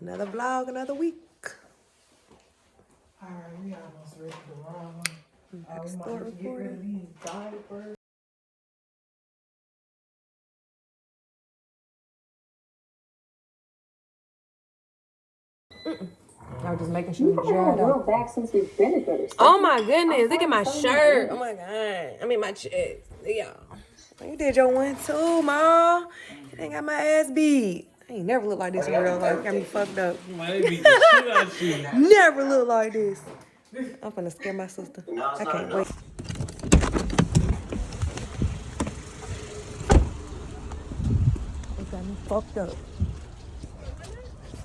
Another vlog, another week. Alright, we almost ready to roll. We might Start have to get rid of recording. these diapers. I was just making sure you dried out. Back since we've been together. Oh my goodness, look at my shirt. Oh my god. I mean my chest. Y'all. You did your one too, ma. You ain't got my ass beat. I ain't never looked like this in real life. Got me fucked up. Never looked like this. I'm finna scare my sister. I can't wait. It got me fucked up.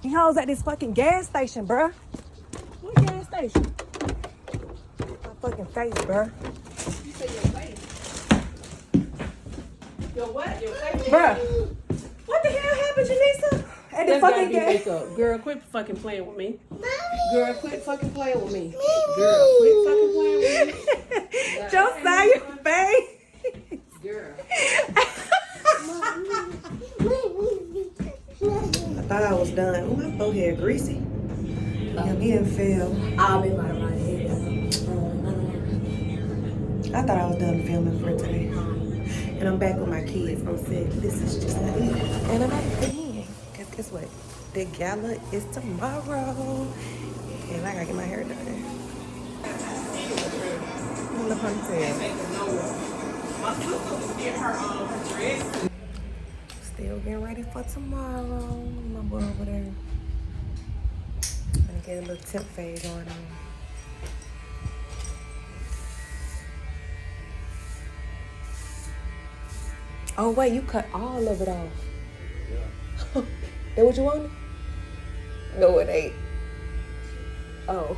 You hoes at this fucking gas station, bruh. What gas station? My fucking face, bruh. You say your face. Your what? Your face? Bruh. What the hell happened, Janisa? At the fucking gas makeup. Girl, quit fucking playing with me. Girl, quit fucking playing with me. Girl, quit fucking playing with me. Josiah, face. Girl. I thought I was done. Oh, my forehead greasy. Yeah, me and Phil. I'll be by my head. I thought I was done filming for today. And I'm back with my kids. I'm sick. This is just not it. And I'm not again. Because guess what? The gala is tomorrow. And I gotta get my hair done. The ponytail. My sister did her dress. Still getting ready for tomorrow. My boy over there. Gonna get a little temp fade going on. Oh wait, you cut all of it off. Yeah. That what you wanted? No, it ain't. Oh.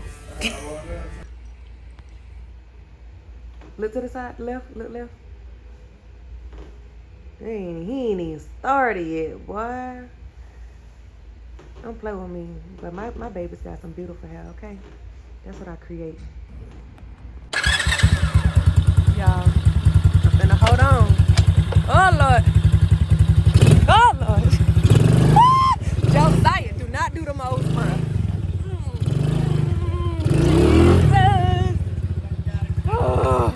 Look to the side, left, look left. He ain't even started yet, boy. Don't play with me. But my baby's got some beautiful hair, okay? That's what I create. Y'all, I'm finna hold on. Oh, Lord. Oh, Lord. Josiah, do not do the most, bro. Jesus. Oh.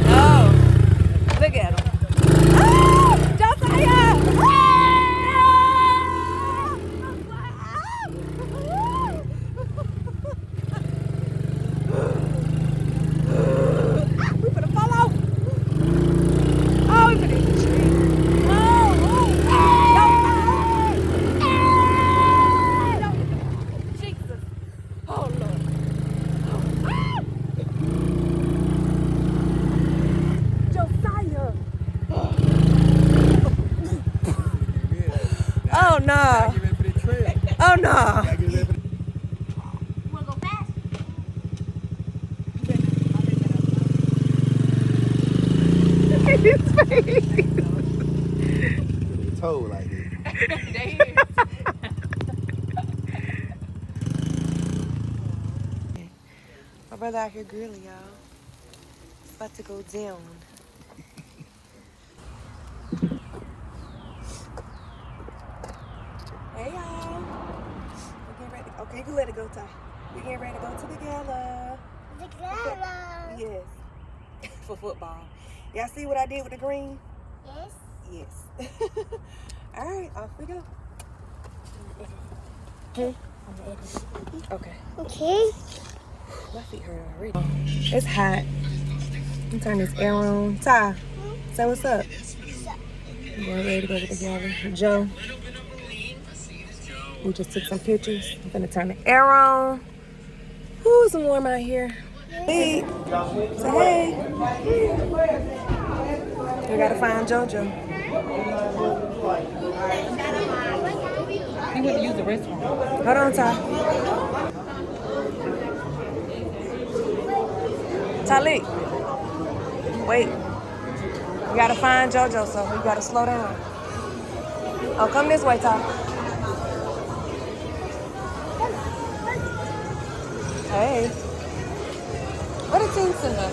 Oh. Look at him. Oh, Josiah. We finna fall off. Oh, we finna hit the tree. Jesus. Oh, Lord. Josiah. Oh, no. Oh, no. You wanna go fast? His face. Toe like this. My brother out here grilling, y'all. It's about to go down. Hey, y'all. We're getting ready. Okay, you can let it go, Ty. We're getting ready to go to the gala. The Gala. Yes. For football. Y'all see what I did with the green? Yes. Yes. All right, off we go. Okay. Okay. Okay. My feet hurt already. It's hot. Let me turn this air on. Ty, say what's up. We're ready to go to the gala. Joe. We just took some pictures. I'm gonna turn the air on. Ooh, it's warm out here. Hey. Say hey. We gotta find JoJo. He went to use the restroom. Hold on, Ty. Talik. Wait. We gotta find JoJo, so we gotta slow down. Oh, come this way, Ty. Hey. What a team center.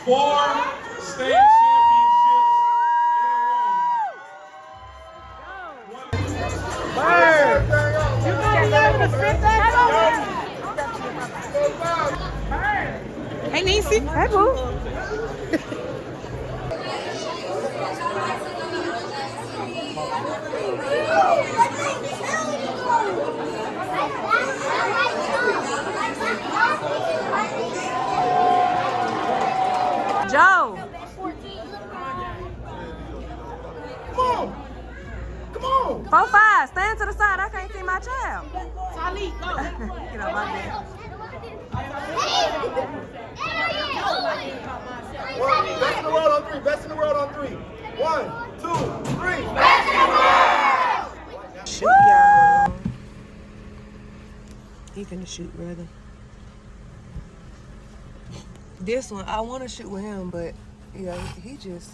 4 state championships in a row. Hey, Niecy. Hey, boo. Joe. Come on. 4-5. Stand to the side. I can't see my child. Get up my bed. Best in the world on 3. Best in the world on 3. 1, 2, 3. Shoot, y'all. He finna shoot, brother. This one, I want to shoot with him, but yeah, he just,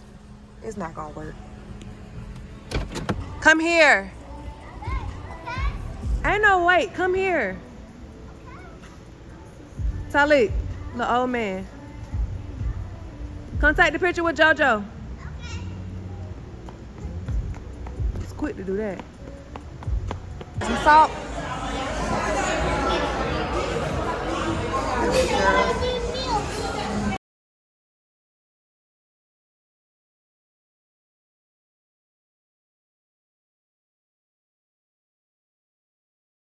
it's not gonna work. Come here. Ain't no wait. Come here. Talik, the old man. Come take the picture with JoJo. It's quick to do that. Some salt. Girl.